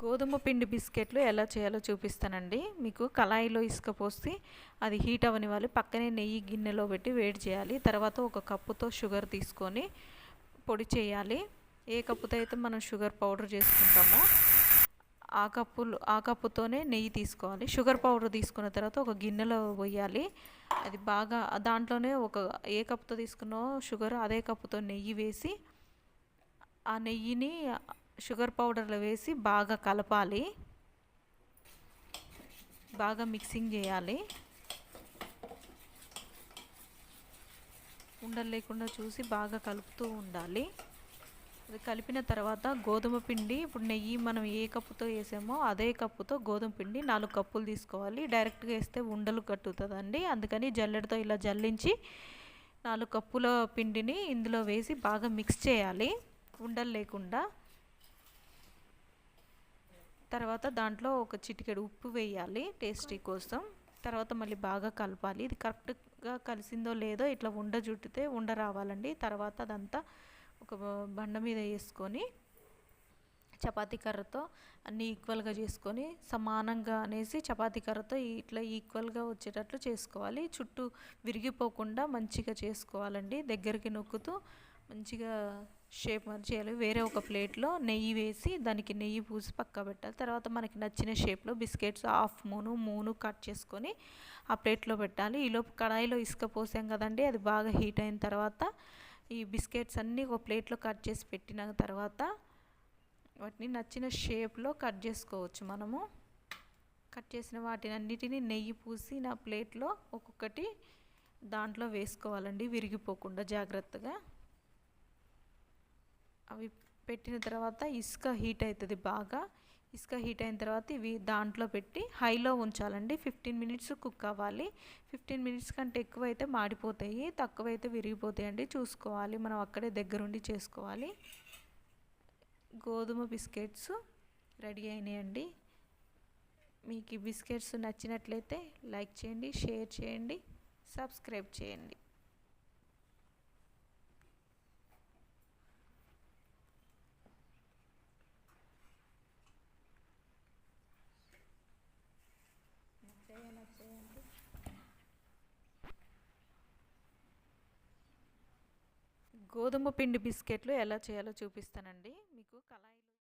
గోధుమ పిండి బిస్కెట్లు ఎలా చేయాలో చూపిస్తానండి. మీకు కళాయిలో ఇసుక పోసి అది హీట్ అవ్వనివ్వాలి. పక్కనే నెయ్యి గిన్నెలో పెట్టి వేడి చేయాలి. తర్వాత ఒక కప్పుతో షుగర్ తీసుకొని పొడి చేయాలి. ఏ కప్పుతో అయితే మనం షుగర్ పౌడర్ చేసుకుంటామో ఆ కప్పుతోనే నెయ్యి తీసుకోవాలి. షుగర్ పౌడర్ తీసుకున్న తర్వాత ఒక గిన్నెలో పోయాలి. అది బాగా దాంట్లోనే ఏ కప్పుతో తీసుకున్నామో షుగర్ అదే కప్పుతో నెయ్యి వేసి ఆ నెయ్యిని షుగర్ పౌడర్లో వేసి బాగా కలపాలి. బాగా మిక్సింగ్ చేయాలి. ఉండలు లేకుండా చూసి బాగా కలుపుతూ ఉండాలి. అది కలిపిన తర్వాత గోధుమ పిండి, ఇప్పుడు నెయ్యి మనం ఏ కప్పుతో వేసామో అదే కప్పుతో గోధుమ పిండి 4 కప్పులు తీసుకోవాలి. డైరెక్ట్గా వేస్తే ఉండలు కట్టుతుందండి. అందుకని జల్లెడతో ఇలా జల్లించి 4 కప్పుల పిండిని ఇందులో వేసి బాగా మిక్స్ చేయాలి ఉండలు లేకుండా. తర్వాత దాంట్లో ఒక చిటికెడు ఉప్పు వేయాలి టేస్టీ కోసం. తర్వాత మళ్ళీ బాగా కలపాలి. ఇది కరెక్ట్గా కలిసిందో లేదో ఇట్లా ఉండ చుట్టితే ఉండ రావాలండి. తర్వాత అదంతా ఒక బండ మీద వేసుకొని చపాతీ కర్రతో అన్నీ ఈక్వల్గా చేసుకొని సమానంగా అనేసి చపాతీ కర్రతో ఇట్లా ఈక్వల్గా వచ్చేటట్లు చేసుకోవాలి. చుట్టూ విరిగిపోకుండా మంచిగా చేసుకోవాలండి. దగ్గరికి నొక్కుతూ మంచిగా షేప్ చేయాలి. వేరే ఒక ప్లేట్లో నెయ్యి వేసి దానికి నెయ్యి పూసి పక్క పెట్టాలి. తర్వాత మనకి నచ్చిన షేప్లో బిస్కెట్స్ హాఫ్ మూను కట్ చేసుకొని ఆ ప్లేట్లో పెట్టాలి. ఈలోపు కడాయిలో ఇసుక పోసాం కదండి, అది బాగా హీట్ అయిన తర్వాత ఈ బిస్కెట్స్ అన్నీ ఒక ప్లేట్లో కట్ చేసి పెట్టిన తర్వాత వాటిని నచ్చిన షేప్లో కట్ చేసుకోవచ్చు. మనము కట్ చేసిన వాటిని అన్నిటినీ నెయ్యి పూసి నా ప్లేట్లో ఒక్కొక్కటి దాంట్లో వేసుకోవాలండి, విరిగిపోకుండా జాగ్రత్తగా. అవి పెట్టిన తర్వాత ఇసుక హీట్ అవుతుంది బాగా. ఇసుక హీట్ అయిన తర్వాత ఇవి దాంట్లో పెట్టి హైలో ఉంచాలండి. 15 మినిట్స్ కుక్ అవ్వాలి. 15 మినిట్స్ కంటే ఎక్కువ అయితే మాడిపోతాయి, తక్కువైతే విరిగిపోతాయండి. చూసుకోవాలి, మనం అక్కడే దగ్గరుండి చేసుకోవాలి. గోధుమ బిస్కెట్స్ రెడీ అయినాయండి. మీకు ఈ బిస్కెట్స్ నచ్చినట్లయితే లైక్ చేయండి, షేర్ చేయండి, సబ్స్క్రైబ్ చేయండి. గోధుమ పిండి బిస్కెట్లు ఎలా చేయాలో చూపిస్తానండి. మీకు కళాయిలో